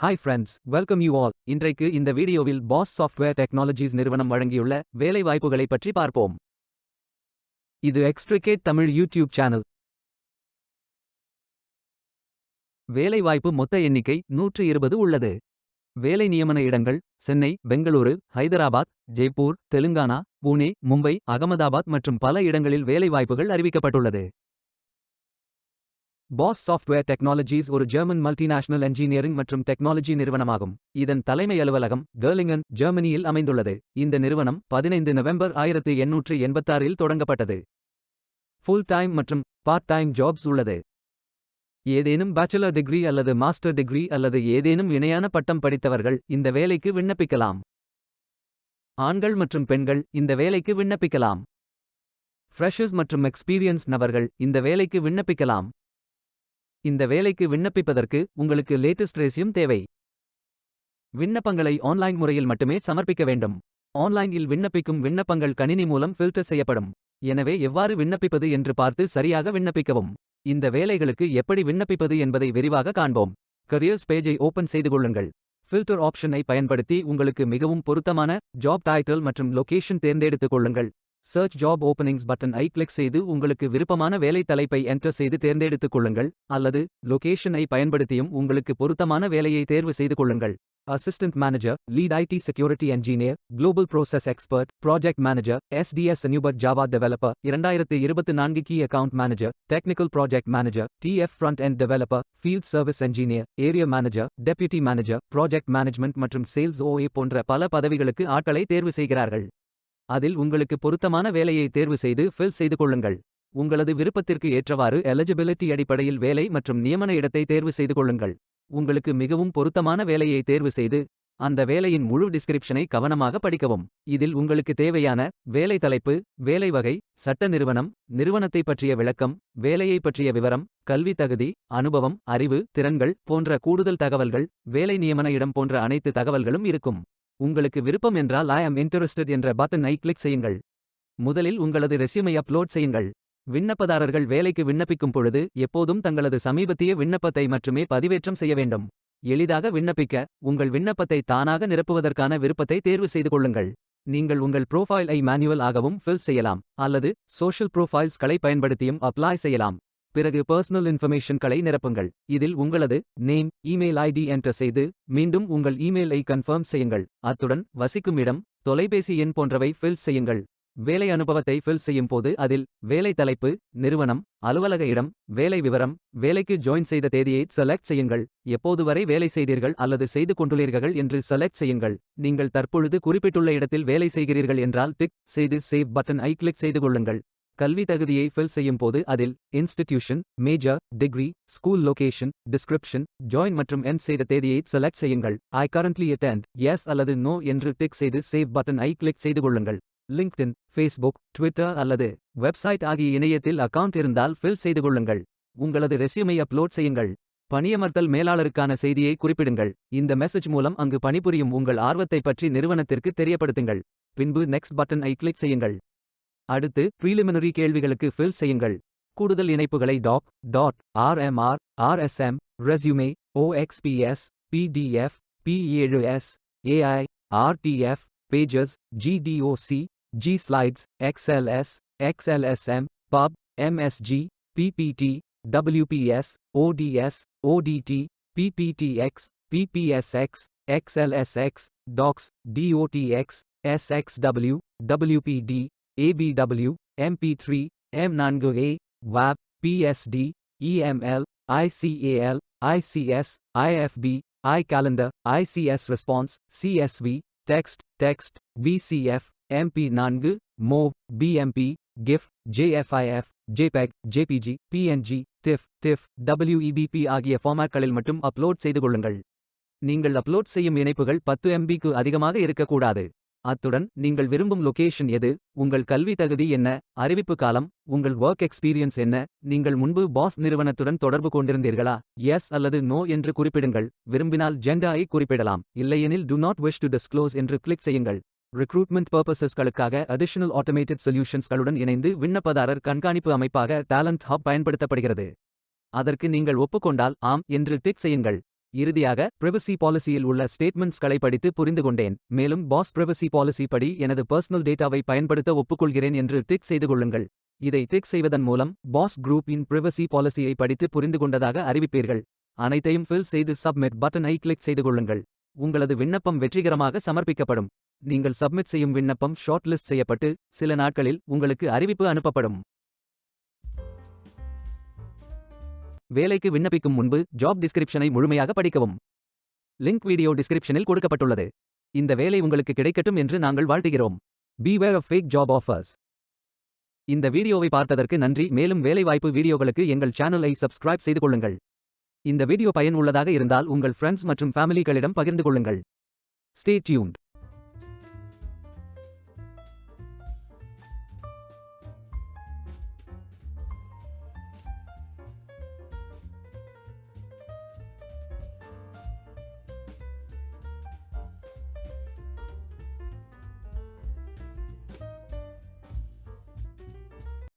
Hi friends, welcome you all. இன்றைக்கு இந்த வீடியோவில் பாஸ் சாஃப்ட்வேர் டெக்னாலஜிஸ் நிறுவனம் வழங்கியுள்ள வேலை வாய்ப்புகளை பற்றி பார்ப்போம். இது எக்ஸ்ட்ரிகேட் தமிழ் யூடியூப் சேனல். வேலை வாய்ப்பு மொத்த எண்ணிக்கை 120 உள்ளது. வேலை நியமன இடங்கள் சென்னை, பெங்களூரு, ஹைதராபாத், ஜெய்ப்பூர், தெலுங்கானா, புனே, மும்பை, அகமதாபாத் மற்றும் பல இடங்களில் வேலை வாய்ப்புகள் அறிவிக்கப்பட்டுள்ளது. பாஸ் சாஃப்ட்வேர் டெக்னாலஜிஸ் ஒரு ஜெர்மன் மல்டிநேஷனல் என்ஜினியரிங் மற்றும் டெக்னாலஜி நிறுவனமாகும். இதன் தலைமை அலுவலகம் கர்லிங்கன், ஜெர்மனியில் அமைந்துள்ளது. இந்த நிறுவனம் 15 நவம்பர் 1886இல் தொடங்கப்பட்டது. ஃபுல் டைம் மற்றும் பார்ட் டைம் ஜாப்ஸ் உள்ளது. ஏதேனும் பேச்சுலர் டிகிரி அல்லது மாஸ்டர் டிகிரி அல்லது ஏதேனும் இணையான பட்டம் படித்தவர்கள் இந்த வேலைக்கு விண்ணப்பிக்கலாம். ஆண்கள் மற்றும் பெண்கள் இந்த வேலைக்கு விண்ணப்பிக்கலாம். ஃப்ரெஷர்ஸ் மற்றும் எக்ஸ்பீரியன்ஸ் நபர்கள் இந்த வேலைக்கு விண்ணப்பிக்கலாம். இந்த வேலைக்கு விண்ணப்பிப்பதற்கு உங்களுக்கு லேட்டஸ்ட் ரெஸ்யூம் தேவை. விண்ணப்பங்களை ஆன்லைன் முறையில் மட்டுமே சமர்ப்பிக்க வேண்டும். ஆன்லைனில் விண்ணப்பிக்கும் விண்ணப்பங்கள் கணினி மூலம் ஃபில்டர் செய்யப்படும். எனவே எவ்வாறு விண்ணப்பிப்பது என்று பார்த்து சரியாக விண்ணப்பிக்கவும். இந்த வேலைகளுக்கு எப்படி விண்ணப்பிப்பது என்பதை விரிவாக காண்போம். கரியர்ஸ் பேஜை ஓபன் செய்து கொள்ளுங்கள். ஃபில்டர் ஆப்ஷனை பயன்படுத்தி உங்களுக்கு மிகவும் பொருத்தமான ஜாப் டைட்டில் மற்றும் லொகேஷன் தேர்ந்தெடுத்துக் கொள்ளுங்கள். சர்ச் ஜாப் ஓப்பனிங்ஸ் பட்டன் ஐ கிளிக் செய்து உங்களுக்கு விருப்பமான வேலை தலைப்பை என்டர் செய்து தேர்ந்தெடுத்துக் கொள்ளுங்கள், அல்லது லொகேஷன் ஐ பயன்படுத்தியும் உங்களுக்கு பொருத்தமான வேலையை தேர்வு செய்து கொள்ளுங்கள். Assistant manager, lead IT security engineer, global process expert, project manager, SDS நியூபர் Java developer, 2024 key account manager, technical project manager, TF front end developer, field service engineer, area manager, deputy manager, project management மற்றும் sales OA போன்ற பல பதவிகளுக்கு ஆட்களை தேர்வு செய்கிறார்கள். அதில் உங்களுக்கு பொருத்தமான வேலையை தேர்வு செய்து ஃபில் செய்து கொள்ளுங்கள். உங்களது விருப்பத்திற்கு ஏற்றவாறு எலிஜிபிலிட்டி அடிப்படையில் வேலை மற்றும் நியமன இடத்தை தேர்வு செய்து கொள்ளுங்கள். உங்களுக்கு மிகவும் பொருத்தமான வேலையை தேர்வு செய்து அந்த வேலையின் முழு டிஸ்கிரிப்ஷனை கவனமாக படிக்கவும். இதில் உங்களுக்கு தேவையான வேலை தலைப்பு, வேலை வகை, சட்ட நிறுவனம், நிறுவனத்தை பற்றிய விளக்கம், வேலையை பற்றிய விவரம், கல்வி தகுதி, அனுபவம், அறிவு, திறன்கள் போன்ற கூடுதல் தகவல்கள், வேலை நியமன இடம் போன்ற அனைத்து தகவல்களும் இருக்கும். உங்களுக்கு விருப்பம் என்றால் ஐ அம் இன்ட்ரெஸ்டட் என்ற பட்டனை கிளிக் செய்யுங்கள். முதலில் உங்களது ரெஸ்யூமை அப்லோட் செய்யுங்கள். விண்ணப்பதாரர்கள் வேலைக்கு விண்ணப்பிக்கும் பொழுது எப்போதும் தங்களது சமீபத்திய விண்ணப்பத்தை மட்டுமே பதிவேற்றம் செய்ய வேண்டும். எளிதாக விண்ணப்பிக்க உங்கள் விண்ணப்பத்தை தானாக நிரப்புவதற்கான விருப்பத்தை தேர்வு செய்து கொள்ளுங்கள். நீங்கள் உங்கள் ப்ரோஃபைல் ஐ மேனுவல் ஆகவும் ஃபில் செய்யலாம், அல்லது சோஷியல் ப்ரோஃபைல்ஸ்களை பயன்படுத்தியும் அப்ளை செய்யலாம். பிறகு பர்சனல் இன்ஃபர்மேஷன்களை நிரப்புங்கள். இதில் உங்களது நேம், இமெயில் ஐடி என்டர் செய்து மீண்டும் உங்கள் இமெயில் ஐ கன்ஃபர்ம் செய்யுங்கள். அத்துடன் வசிக்கும் இடம், தொலைபேசி எண் போன்றவை ஃபில் செய்யுங்கள். வேலை அனுபவத்தை ஃபில் செய்யும் போது அதில் வேலை தலைப்பு, நிறுவனம், அலுவலக இடம், வேலை விவரம், வேலைக்கு ஜாயின் செய்த தேதியை செலக்ட் செய்யுங்கள். எப்போது வரை வேலை செய்தீர்கள் அல்லது செய்து கொண்டுள்ளீர்கள் என்று செலக்ட் செய்யுங்கள். நீங்கள் தற்பொழுது குறிப்பிட்டுள்ள இடத்தில் வேலை செய்கிறீர்கள் என்றால் டிக் செய்து சேவ் பட்டன் ஐ கிளிக் செய்து கொள்ளுங்கள். கல்வி தகுதியை ஃபில் செய்யும் போது அதில் institution, major, degree, school location, description, join மற்றும் எண்ட் செய்த தேதியை செலக்ட் செய்யுங்கள். ஐ கரண்ட்லி அட்டெண்ட் எஸ் அல்லது நோ என்று டிக் செய்து சேவ் பட்டன் ஐ கிளிக் செய்து கொள்ளுங்கள். லிங்க்டின், ஃபேஸ்புக், ட்விட்டர் அல்லது வெப்சைட் ஆகிய இணையத்தில் அக்கவுண்ட் இருந்தால் ஃபில் செய்து கொள்ளுங்கள். உங்களது ரெஸ்யூமை அப்லோட் செய்யுங்கள். பணியமர்த்தல் மேலாளருக்கான செய்தியை குறிப்பிடுங்கள். இந்த மெசேஜ் மூலம் அங்கு பணிபுரியும் உங்கள் ஆர்வத்தை பற்றி நிறுவனத்திற்கு தெரியப்படுத்துங்கள். பின்பு நெக்ஸ்ட் பட்டன் ஐ கிளிக் செய்யுங்கள். அடுத்து ப்ரீலிமினரி கேள்விகளுக்கு ஃபில் செய்யுங்கள். கூடுதல் இணைப்புகளை RMR, RSM, resume, OXPS, PDF, P7S, AI, RTF, pages, GDOC, G-Slides, XLS, XLSM, PUB, MSG, PPT, WPS, ODS, ODT, PPTX, PPSX, XLSX, DOCS, DOTX, SXW, WPD, ABW, MP3, M4A, WAV, PSD, EML, ICAL, ICS, IFB, iCalendar, ICS Response, CSV, Text, VCF, MP4, MOV, BMP, GIF, JFIF, JPEG, JPG, PNG, TIFF, WEBP ஆகிய ஃபார்மேட்களில் மட்டும் upload செய்து கொள்ளுங்கள். நீங்கள் upload செய்யும் இணைப்புகள் 10 MBக்கு அதிகமாக இருக்கக்கூடாது. அத்துடன் நீங்கள் விரும்பும் லொகேஷன் எது, உங்கள் கல்வி தகுதி என்ன, அறிவிப்பு காலம், உங்கள் ஒர்க் எக்ஸ்பீரியன்ஸ் என்ன, நீங்கள் முன்பு பாஸ் நிறுவனத்துடன் தொடர்பு கொண்டிருந்தீர்களா, எஸ் அல்லது நோ என்று குறிப்பிடுங்கள். விரும்பினால் ஜெண்டர் ஐ குறிப்பிடலாம், இல்லையெனில் do not wish to disclose என்று கிளிக் செய்யுங்கள். ரிக்ரூட்மெண்ட் பர்பசஸ்களுக்காக அடிஷனல் ஆட்டோமேட்டட் சொல்யூஷன்ஸ்களுடன் இணைந்து விண்ணப்பதாரர் கண்காணிப்பு அமைப்பாக டேலண்ட் ஹப் பயன்படுத்தப்படுகிறது. அதற்கு நீங்கள் ஒப்புக்கொண்டால் ஆம் என்று டிக் செய்யுங்கள். இறுதியாக பிரைவசி பாலிசியில் உள்ள ஸ்டேட்மெண்ட்ஸ்களை படித்து புரிந்து கொண்டேன். மேலும் பாஸ் பிரைவசி பாலிசி படி எனது பர்சனல் டேட்டாவை பயன்படுத்த ஒப்புக்கொள்கிறேன் என்று டிக் செய்து கொள்ளுங்கள். இதை டிக் செய்வதன் மூலம் பாஸ் குரூப் இன் பிரைவசி பாலிசியை படித்து புரிந்து கொண்டதாக அறிவிப்பீர்கள். அனைத்தையும் ஃபில் செய்து சப்மிட் பட்டனை கிளிக் செய்து கொள்ளுங்கள். உங்களது விண்ணப்பம் வெற்றிகரமாக சமர்ப்பிக்கப்படும். நீங்கள் சப்மிட் செய்யும் விண்ணப்பம் ஷார்ட் லிஸ்ட் செய்யப்பட்டு சில நாட்களில் உங்களுக்கு அறிவிப்பு அனுப்பப்படும். வேலைக்கு விண்ணப்பிக்கும் முன்பு ஜாப் டிஸ்கிரிப்ஷனை முழுமையாக படிக்கவும். லிங்க் வீடியோ டிஸ்கிரிப்ஷனில் கொடுக்கப்பட்டுள்ளது. இந்த வேலை உங்களுக்கு கிடைக்கட்டும் என்று நாங்கள் வாழ்த்துகிறோம். Beware of fake job offers. இந்த வீடியோவை பார்த்ததற்கு நன்றி. மேலும் வேலைவாய்ப்பு வீடியோகளுக்கு எங்கள் சேனலை சப்ஸ்கிரைப் செய்து கொள்ளுங்கள். இந்த வீடியோ பயன் உள்ளதாக இருந்தால் உங்கள் ஃப்ரெண்ட்ஸ் மற்றும் ஃபேமிலிகளிடம் பகிர்ந்து கொள்ளுங்கள். Stay tuned.